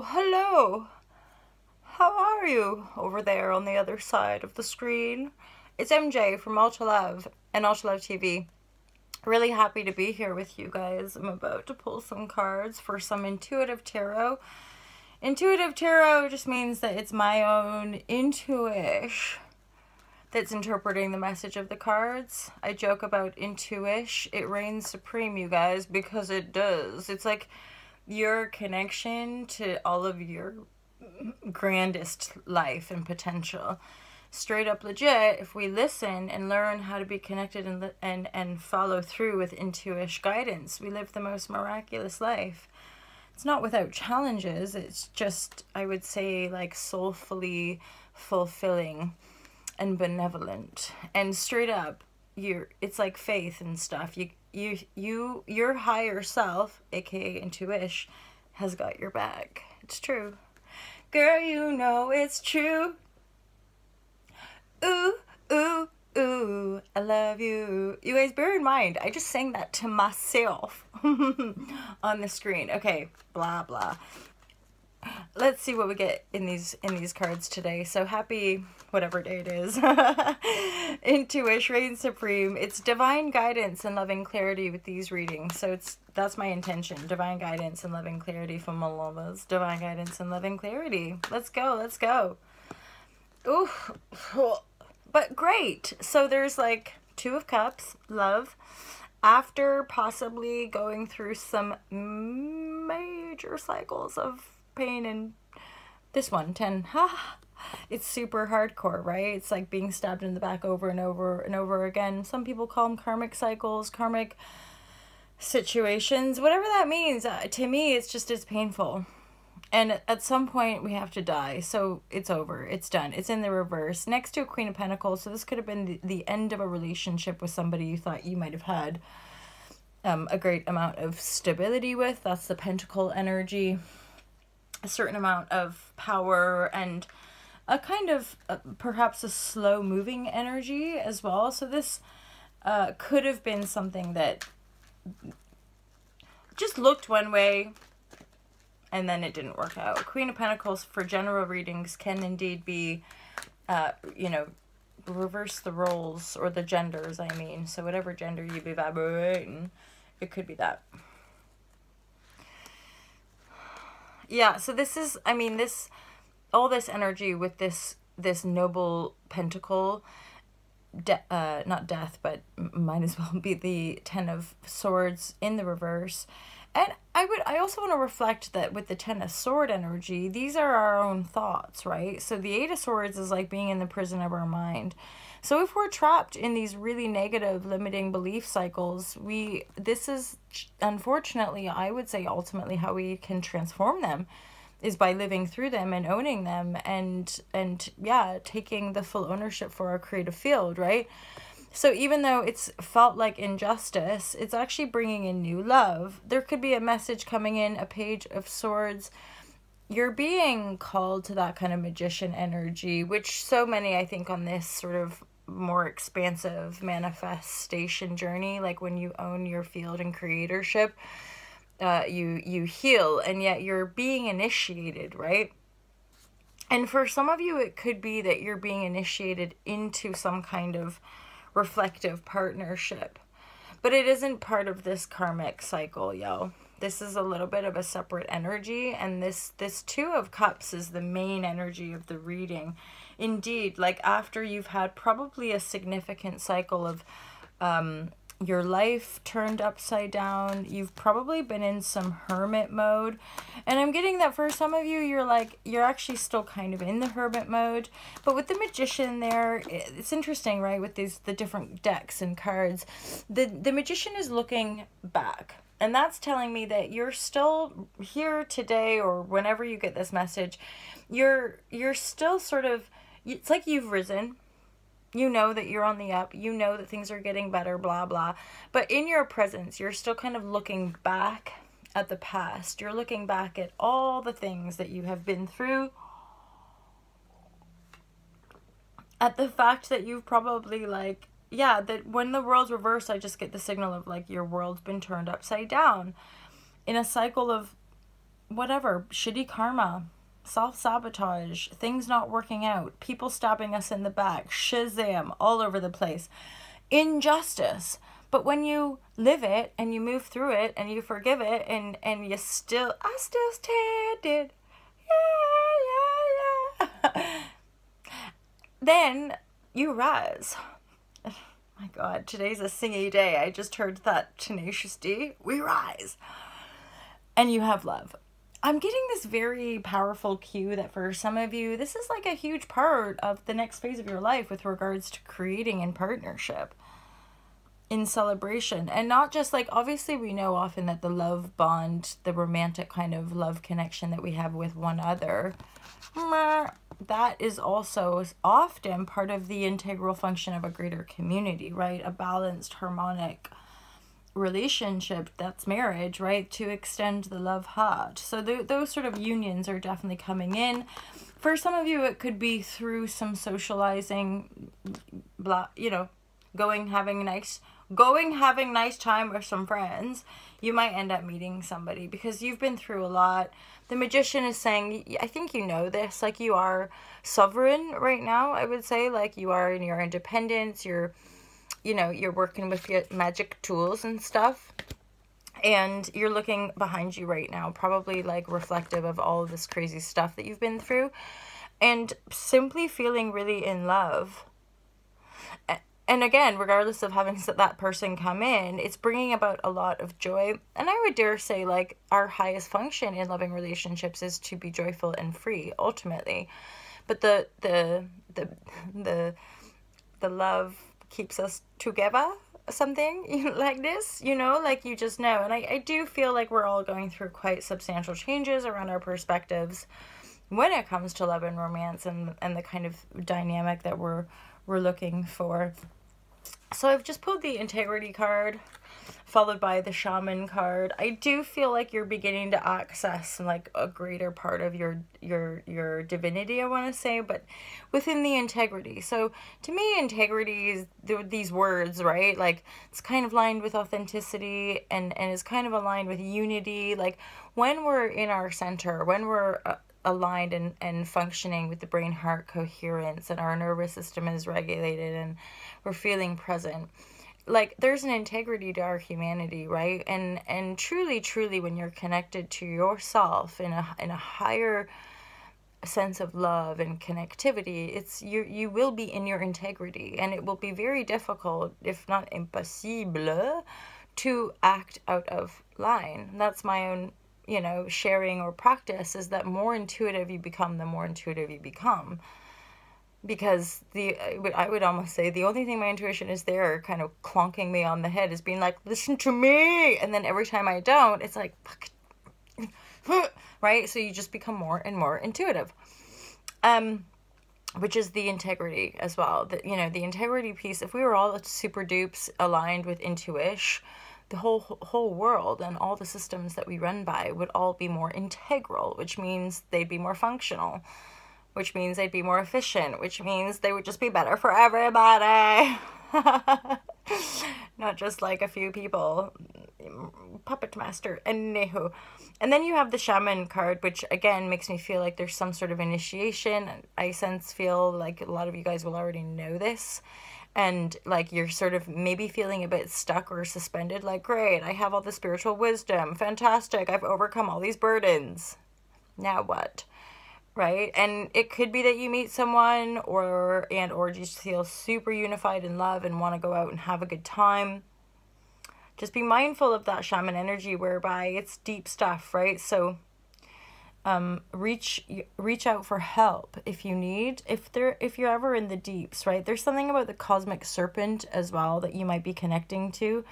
hello. How are you over there on the other side of the screen? It's MJ from Ultra Love and Ultra Love TV. Really happy to be here with you guys. I'm about to pull some cards for some intuitive tarot. Intuitive tarot just means that it's my own intuition that's interpreting the message of the cards. I joke about intuition. It reigns supreme, you guys, because it does. It's like your connection to all of your grandest life and potential. Straight up legit, if we listen and learn how to be connected and follow through with intuition guidance, we live the most miraculous life. It's not without challenges, it's just, I would say, like soulfully fulfilling and benevolent. And straight up, it's like faith and stuff. Your higher self, aka intuition, has got your back. It's true. Girl, you know it's true. Ooh, ooh, ooh, I love you. You guys, bear in mind, I just sang that to myself on the screen. Okay, blah, blah. Let's see what we get in these cards today. So happy whatever day it is. Intuition reigns supreme. It's divine guidance and loving clarity with these readings. So that's my intention. Divine guidance and loving clarity for my lovers. Divine guidance and loving clarity. Let's go. Let's go. Ooh. But great. So there's like Two of Cups, love. After possibly going through some major cycles of pain, and this one, 10, it's super hardcore, right? It's like being stabbed in the back over and over and over again. Some people call them karmic cycles, karmic situations, whatever that means. To me, it's painful. And at some point, we have to die. So it's over. It's done. It's in the reverse. Next to a Queen of Pentacles. So this could have been the end of a relationship with somebody you thought you might have had a great amount of stability with. That's the Pentacle energy. A certain amount of power and a kind of perhaps a slow moving energy as well. So this could have been something that just looked one way and then it didn't work out. Queen of Pentacles for general readings can indeed be, reverse the roles or the genders, I mean. So whatever gender you be vibrating, it could be that. Yeah, so this is, all this energy with this noble pentacle, not death, but might as well be the 10 of Swords in the reverse. And I also want to reflect that with the 10 of Sword energy, these are our own thoughts, right? So the 8 of Swords is like being in the prison of our mind. So if we're trapped in these really negative limiting belief cycles, this is unfortunately, I would say ultimately how we can transform them is by living through them and owning them and yeah, taking the full ownership for our creative field, right? So even though it's felt like injustice, it's actually bringing in new love. There could be a message coming in, a Page of Swords. You're being called to that kind of magician energy, which so many, I think, on this sort of more expansive manifestation journey, like when you own your field and creatorship, you heal, and yet you're being initiated, right? And for some of you, it could be that you're being initiated into some kind of reflective partnership, but it isn't part of this karmic cycle, yo. This is a little bit of a separate energy, and this Two of Cups is the main energy of the reading. Indeed, like after you've had probably a significant cycle of your life turned upside down, you've probably been in some hermit mode, and I'm getting that for some of you, you're actually still kind of in the hermit mode. But with the Magician there, it's interesting, right? With the different decks and cards, the Magician is looking back. And that's telling me that you're still here today, or whenever you get this message, you're still sort of, it's like you've risen. You know that you're on the up. You know that things are getting better, blah, blah. But in your presence, you're still kind of looking back at the past. You're looking back at all the things that you have been through. At the fact that you've probably that when the world's reversed, I just get the signal of like your world's been turned upside down in a cycle of whatever, shitty karma, self-sabotage, things not working out, people stabbing us in the back, Shazam, all over the place, injustice. But when you live it and you move through it and you forgive it and I still standing, yeah, then you rise. My God, today's a singy day. I just heard that Tenacious D. We rise. And you have love. I'm getting this very powerful cue that for some of you, this is like a huge part of the next phase of your life with regards to creating in partnership, in celebration. And not just like, obviously we know often that the love bond, the romantic kind of love connection that we have with one other, that is also often part of the integral function of a greater community, right? A balanced, harmonic relationship, that's marriage, right? To extend the love heart. So those sort of unions are definitely coming in. For some of you, it could be through some socializing, having nice time with some friends. You might end up meeting somebody because you've been through a lot. The Magician is saying, I think you know this, like you are sovereign right now, I would say, like you are in your independence, you're working with your magic tools and stuff, and you're looking behind you right now, probably like reflective of all of this crazy stuff that you've been through, and simply feeling really in love. And again, regardless of having that person come in, it's bringing about a lot of joy. And I would dare say, like, our highest function in loving relationships is to be joyful and free, ultimately. But the love keeps us together, something like this, like you just know. And I do feel like we're all going through quite substantial changes around our perspectives when it comes to love and romance and the kind of dynamic that we're looking for. So I've just pulled the Integrity card, followed by the Shaman card. I do feel like you're beginning to access like a greater part of your divinity, I want to say, but within the integrity. So to me, integrity is these words, right? Like it's kind of aligned with authenticity and is kind of aligned with unity. Like when we're in our center, when we're aligned and functioning with the brain-heart coherence and our nervous system is regulated and we're feeling present, like there's an integrity to our humanity, right? And truly when you're connected to yourself in a higher sense of love and connectivity, it's you will be in your integrity, and it will be very difficult, if not impossible, to act out of line. That's my own sharing or practice, is that more intuitive you become, the more intuitive you become. Because I would almost say the only thing my intuition is there kind of clonking me on the head is being like, listen to me. And then every time I don't, it's like, fuck, right? So you just become more and more intuitive. Which is the integrity as well. The integrity piece, if we were all super dupes aligned with intuition, the whole world and all the systems that we run by would all be more integral, which means they'd be more functional, which means they'd be more efficient, which means they would just be better for everybody. Not just like a few people. Puppet master. Anywho. And then you have the Shaman card, which again makes me feel like there's some sort of initiation. I feel like a lot of you guys will already know this. And like you're sort of maybe feeling a bit stuck or suspended, like, great, I have all the spiritual wisdom, fantastic, I've overcome all these burdens, now what? Right? And it could be that you meet someone or just feel super unified in love and want to go out and have a good time. Just be mindful of that shaman energy, whereby it's deep stuff, right? So reach out for help if you need, if you're ever in the deeps, right? There's something about the cosmic serpent as well that you might be connecting to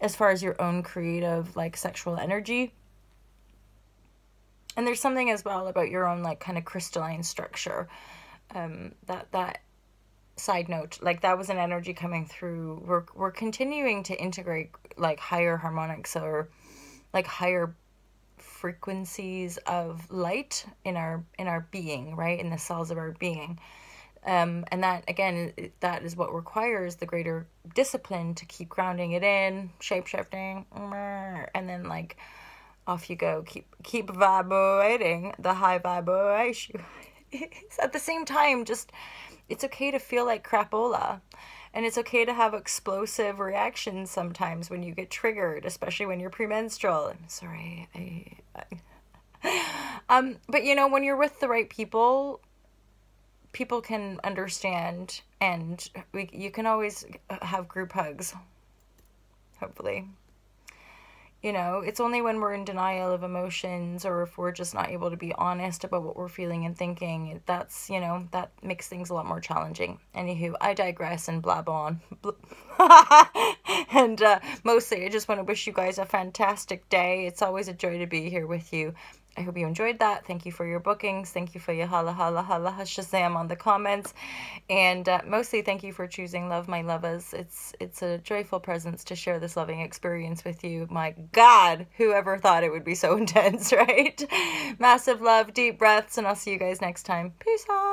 as far as your own creative, like, sexual energy. And there's something as well about your own, like, kind of crystalline structure. That side note, like, that was an energy coming through. We're continuing to integrate like higher harmonics or like higher frequencies of light in our being, right? In the cells of our being. And that, again, that is what requires the greater discipline to keep grounding it in, shape-shifting, and then like off you go. Keep vibrating the high vibration. At the same time, just, it's okay to feel like crapola. And it's okay to have explosive reactions sometimes when you get triggered, especially when you're premenstrual. I'm sorry. But you know, when you're with the right people, people can understand, and you can always have group hugs, hopefully. You know, it's only when we're in denial of emotions, or if we're just not able to be honest about what we're feeling and thinking, that's, you know, that makes things a lot more challenging. Anywho, I digress and blab on. And mostly I just want to wish you guys a fantastic day. It's always a joy to be here with you. I hope you enjoyed that. Thank you for your bookings. Thank you for your holla holla holla shazam on the comments. And mostly thank you for choosing Love My Lovers. It's a joyful presence to share this loving experience with you. My God, whoever thought it would be so intense, right? Massive love, deep breaths, and I'll see you guys next time. Peace out.